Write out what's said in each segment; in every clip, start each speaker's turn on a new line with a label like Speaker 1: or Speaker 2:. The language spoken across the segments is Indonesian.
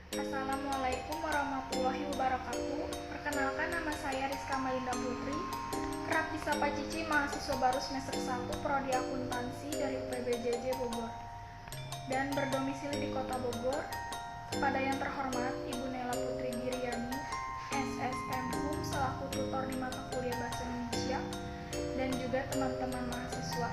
Speaker 1: Assalamualaikum warahmatullahi wabarakatuh. Perkenalkan, nama saya Rizka Melinda Putri, kerap disapa Cici, mahasiswa baru semester 1 Prodi Akuntansi dari UPBJJ Bogor dan berdomisili di Kota Bogor. Kepada yang terhormat Ibu Nela Putri Giryani, SSM HUM selaku tutor di mata kuliah Bahasa Indonesia, dan juga teman-teman mahasiswa.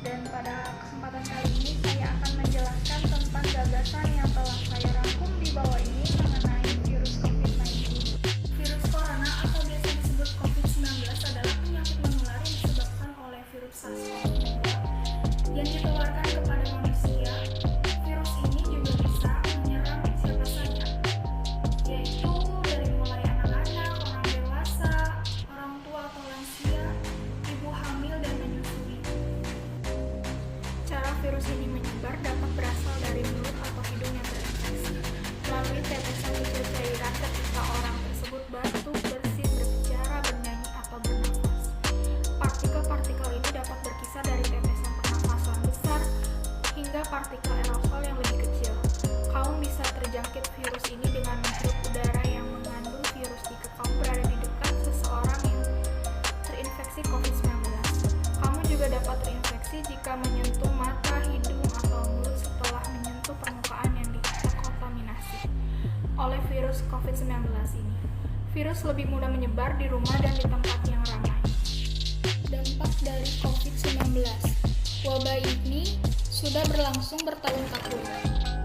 Speaker 1: Dan pada kesempatan kali ini saya akan menjelaskan tentang gagasan yang telah saya rangkum di bawah ini mengenai virus COVID-19. Virus corona atau biasa disebut COVID-19 adalah penyakit menular yang disebabkan oleh virus SARS-CoV-2 yang ditularkan kepada manusia. Virus ini juga bisa menyerang siapa saja, yaitu dari mulai anak-anak, orang dewasa, orang tua atau lansia, ibu hamil dan menyusui. Cara virus ini menyebar dapat berasal dari mulut atau hidung yang terinfeksi, melalui tetesan kecil cairan ketika orang tersebut batuk, bersin, berbicara, bernyanyi, atau bernafas. Partikel-partikel ini dapat berkisar dari tetesan pernafasan besar hingga partikel aerosol yang lebih kecil. Kaum bisa terjangkit virus ini dengan menghirup udara yang mengandung virus jika kamu berada di dekat seseorang yang terinfeksi COVID-19. Kamu juga dapat terinfeksi jika menyentuh mata, hidung, atau mulut setelah menyentuh permukaan yang terkontaminasi oleh virus COVID-19 ini. Virus lebih mudah menyebar di rumah dan di tempat yang ramai. Dampak dari COVID-19. Wabah ini sudah berlangsung bertahun-tahun.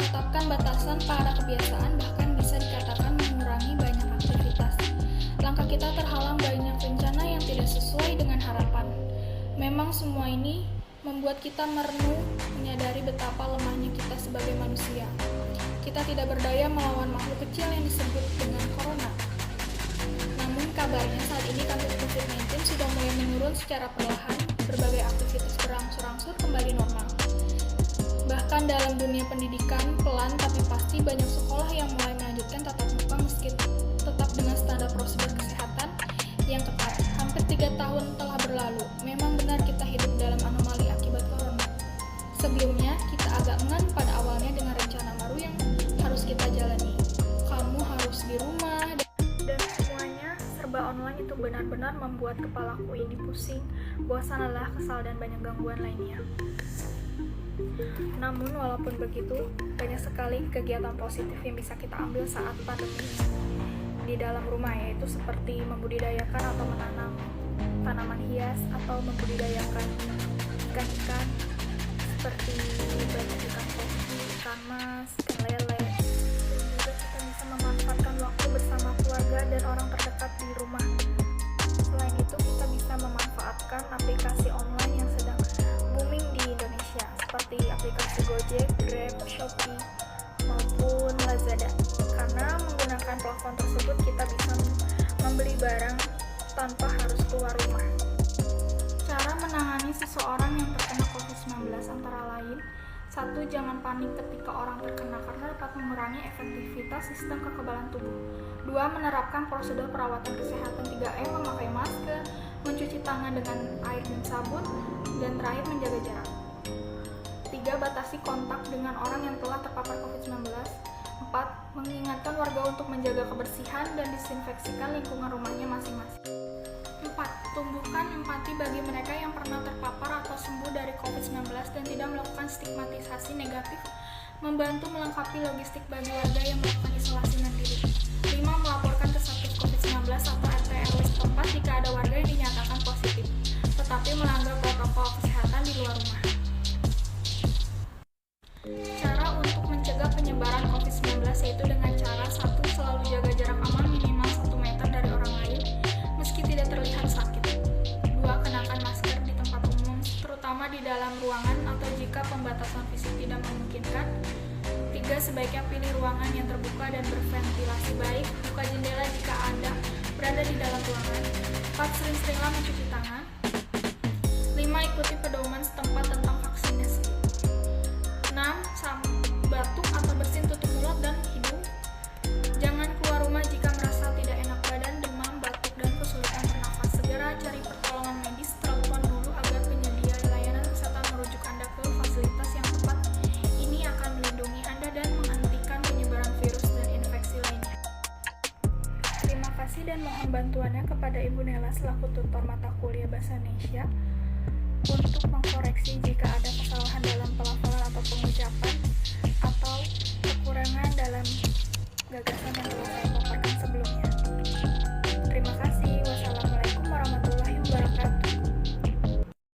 Speaker 1: Tetapkan batasan pada kebiasaan bahkan bisa dikatakan mengurangi banyak aktivitas. Langkah kita terhalang banyak rencana yang tidak sesuai dengan harapan. Memang semua ini membuat kita merenung, menyadari betapa lemahnya kita sebagai manusia. Kita tidak berdaya melawan makhluk kecil yang disebut dengan corona. Namun kabarnya saat ini kasus COVID-19 sudah mulai menurun secara perlahan, berbagai aktivitas berangsur-angsur kembali normal. Bahkan dalam dunia pendidikan, pelan tapi pasti banyak sekolah yang mulai melanjutkan tatap muka meski tetap dengan standar prosedur kesehatan yang ketat. Hampir 3 tahun telah berlalu. Memang benar kita hidup dalam anomali akibat corona. Sebelumnya, kita agak enggan pada awalnya dengan rencana baru yang harus kita jalani. Kamu harus di rumah dan semuanya serba online itu benar-benar membuat kepalaku ini pusing, bosan, lelah, kesal, dan banyak gangguan lainnya. Namun walaupun begitu, banyak sekali kegiatan positif yang bisa kita ambil saat pandemi di dalam rumah, yaitu seperti membudidayakan atau menanam tanaman hias atau membudidayakan ikan-ikan seperti banyak ikan koki, ikan mas, ikan lele. Dan juga kita bisa memanfaatkan waktu bersama keluarga dan orang terdekat di rumah. Selain itu, kita bisa memanfaatkan aplikasi online yang sedang booming di Indonesia seperti aplikasi Gojek, Grab, Shopee, maupun Lazada. Karena menggunakan platform tersebut kita bisa membeli barang tanpa harus keluar rumah. Cara menangani seseorang yang terkena COVID-19 antara lain: 1. Jangan panik ketika orang terkena karena dapat mengurangi efektivitas sistem kekebalan tubuh. 2. Menerapkan prosedur perawatan kesehatan 3M, memakai masker, mencuci tangan dengan air dan sabun, dan terakhir menjaga jarak. 3. Batasi kontak dengan orang yang telah terpapar COVID-19. 4. Mengingatkan warga untuk menjaga kebersihan dan disinfeksikan lingkungan rumahnya masing-masing. 4. Tumbuhkan empati bagi mereka yang pernah terpapar atau sembuh dari COVID-19 dan tidak melakukan stigmatisasi negatif. Membantu melengkapi logistik bagi warga yang melakukan isolasi mandiri. 5. Melaporkan ke Satgas COVID-19 atau RT RW setempat jika ada warga yang dinyatakan positif, tetapi melanggar protokol kesehatan di luar rumah. Cara untuk mencegah penyebaran COVID-19 yaitu dengan cara: 1. Selalu jaga jarak aman minimal 1 meter dari orang lain meski tidak terlihat sakit. 2. Kenakan masker di tempat umum, terutama di dalam ruangan atau jika pembatasan fisik tidak memungkinkan. 3. Sebaiknya pilih ruangan yang terbuka dan berventilasi baik, buka jendela jika Anda berada di dalam ruangan. 4. Sering-seringlah mencuci tangan. 5. Ikuti pedoman setempat tentang vaksinasi. 6. Batuk atau bersin tutup mulut dan hidung. Jangan keluar rumah jika merasa tidak enak badan, demam, batuk, dan kesulitan bernafas. Segera cari pertolongan medis. Telepon dulu agar penyedia layanan kesehatan merujuk Anda ke fasilitas yang tepat. Ini akan melindungi Anda dan menghentikan penyebaran virus dan mohon bantuannya kepada Ibu Nela selaku tutor mata kuliah Bahasa Indonesia untuk mengkoreksi jika ada kesalahan dalam